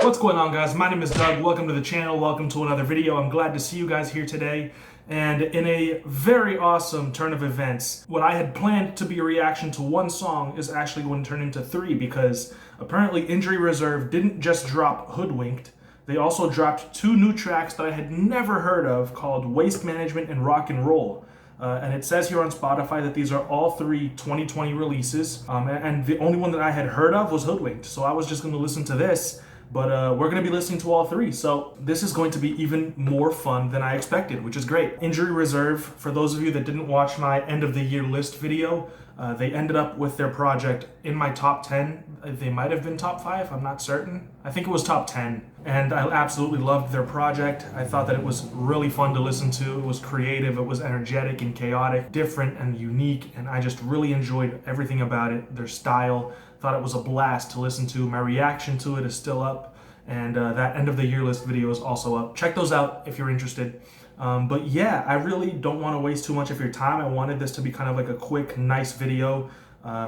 What's going on, guys? My name is Doug. Welcome to the channel. Welcome to another video. I'm glad to see you guys here today. And in a very awesome turn of events, what I had planned to be a reaction to one song is actually going to turn into three, because apparently Injury Reserve didn't just drop Hoodwinked. They also dropped two new tracks that I had never heard of called Waste Management and Rock and Roll. And it says here on Spotify that these are all three 2020 releases. And the only one that I had heard of was Hoodwinked. So I was just going to listen to this. But we're going to be listening to all three, so this is going to be even more fun than I expected, which is great. Injury Reserve, for those of you that didn't watch my end of the year list video, they ended up with their project in my top 10. They might have been top 5, I'm not certain. I think it was top 10. And I absolutely loved their project. I thought that it was really fun to listen to. It was creative, it was energetic and chaotic, different and unique, and I just really enjoyed everything about it, their style. Thought it was a blast to listen to. My reaction to it is still up, and that end of the year list video is also up. Check those out if you're interested. But yeah, I really don't want to waste too much of your time. I wanted this to be kind of like a quick, nice video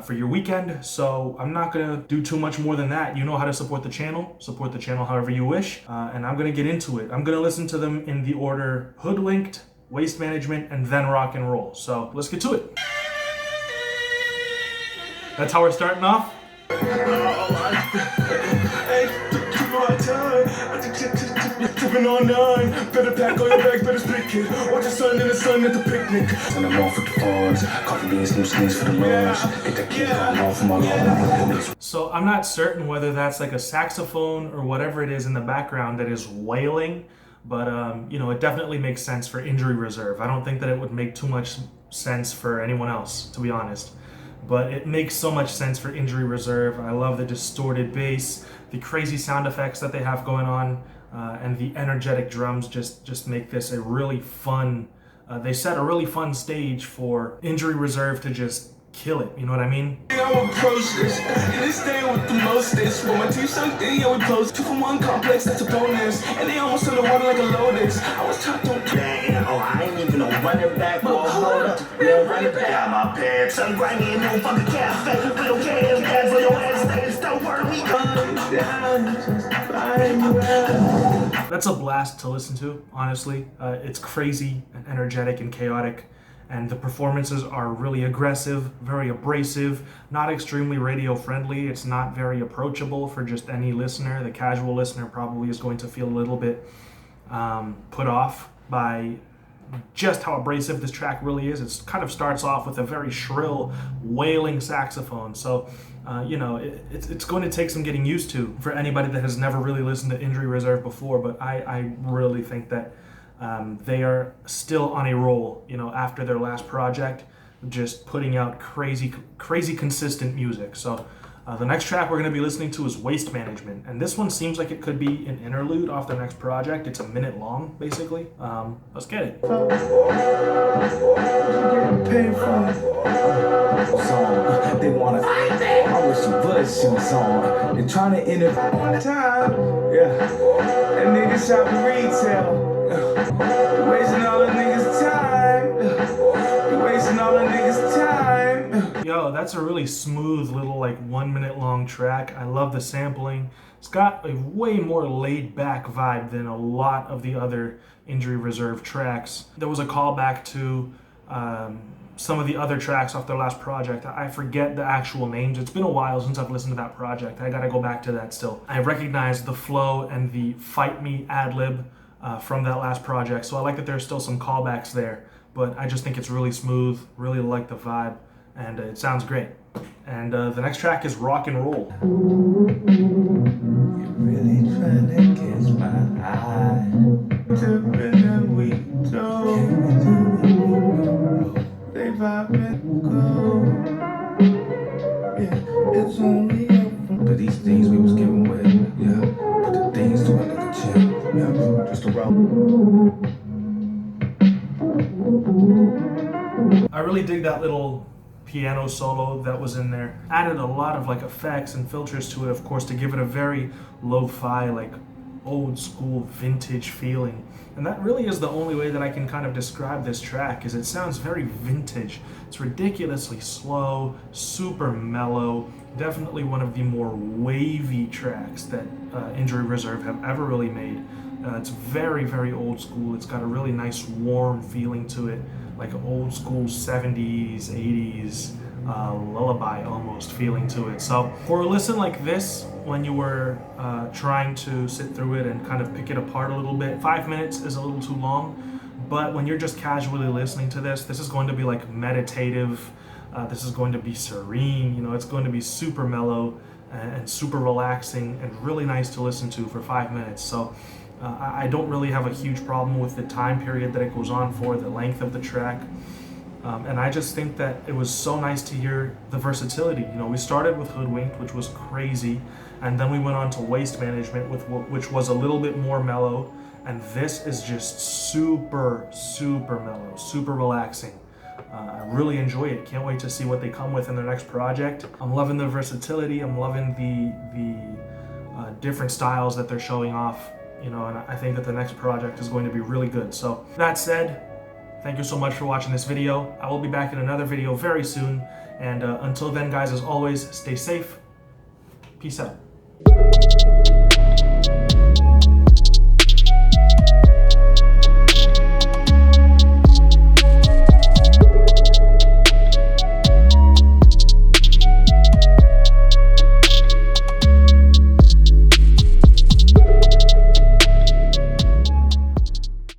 for your weekend, so I'm not gonna do too much more than that. You know how to support the channel however you wish, and I'm gonna get into it. I'm gonna listen to them in the order Hoodwinked, Waste Management, and then Rock and Roll. So let's get to it. That's how we're starting off. Tipping on nine, better pack all your bags, better stick it. Watch the sun in the sun at the picnic. And I'm off with the funds, coffee beans, new skins for the lunch. Get that kid on off from my long. So I'm not certain whether that's like a saxophone or whatever it is in the background that is wailing, but you know, it definitely makes sense for Injury Reserve. I don't think that it would make too much sense for anyone else, to be honest. But it makes so much sense for Injury Reserve. I love the distorted bass, the crazy sound effects that they have going on, and the energetic drums just make this a really fun, they set a really fun stage for Injury Reserve to just kill it, you know what I mean? I'll approach this, and they stay with the mostest. When my teeth sunk, they always close. 2 for 1 complex, that's a bonus. And they almost underwater like a lotus. I was taught don't play. Oh, I ain't even no running back. Oh, hold up, yeah, running back. Got my pants. I'm grinding in no fucking cafe. We don't care if that's for your ass. Don't worry. That's a blast to listen to, honestly. It's crazy and energetic and chaotic. And the performances are really aggressive, very abrasive, not extremely radio friendly. It's not very approachable for just any listener. The casual listener probably is going to feel a little bit put off by just how abrasive this track really is. It kind of starts off with a very shrill, wailing saxophone. So, you know, it's going to take some getting used to for anybody that has never really listened to Injury Reserve before. But I really think that they are still on a roll, you know, after their last project, just putting out crazy consistent music. So the next track we're going to be listening to is Waste Management, and this one seems like it could be an interlude off their next project. It's a minute long, basically. Let's get it. They wanna I wish you would shoes on. They're trying to enter on time. Yeah. And niggas shopping retail. Wasting all the niggas' time. Wasting all the niggas' time. Yo, that's a really smooth little like 1 minute long track. I love the sampling. It's got a way more laid back vibe than a lot of the other Injury Reserve tracks. There was a callback to some of the other tracks off their last project. I forget the actual names. It's been a while since I've listened to that project. I gotta go back to that still. I recognize the flow and the fight me ad-lib from that last project, so I like that there's still some callbacks there, but I just think it's really smooth, really like the vibe, and it sounds great. And the next track is Rock and Roll. You're really trying to catch my eye. They vibing go. Yeah, it's only but these things we was giving away. Yeah, put the things to a nigga chill. Yeah, just around. I really dig that little piano solo that was in there. Added a lot of like effects and filters to it, of course, to give it a very lo-fi, like old school vintage feeling. And that really is the only way that I can kind of describe this track, is it sounds very vintage. It's ridiculously slow, super mellow, definitely one of the more wavy tracks that Injury Reserve have ever really made. It's very, very old school. It's got a really nice warm feeling to it, like an old school 70s, 80s lullaby almost feeling to it. So for a listen like this, when you were trying to sit through it and kind of pick it apart a little bit, 5 minutes is a little too long, but when you're just casually listening to this, this is going to be like meditative, this is going to be serene, you know, it's going to be super mellow and super relaxing and really nice to listen to for 5 minutes. So I don't really have a huge problem with the time period that it goes on for, the length of the track. And I just think that it was so nice to hear the versatility. You know, we started with Hoodwinked, which was crazy, and then we went on to Waste Management, which was a little bit more mellow, and this is just super, super mellow, super relaxing. I really enjoy it. Can't wait to see what they come with in their next project. I'm loving the versatility. I'm loving the different styles that they're showing off. You know, and I think that the next project is going to be really good. So that said, thank you so much for watching this video. I will be back in another video very soon. And until then, guys, as always, stay safe. Peace out.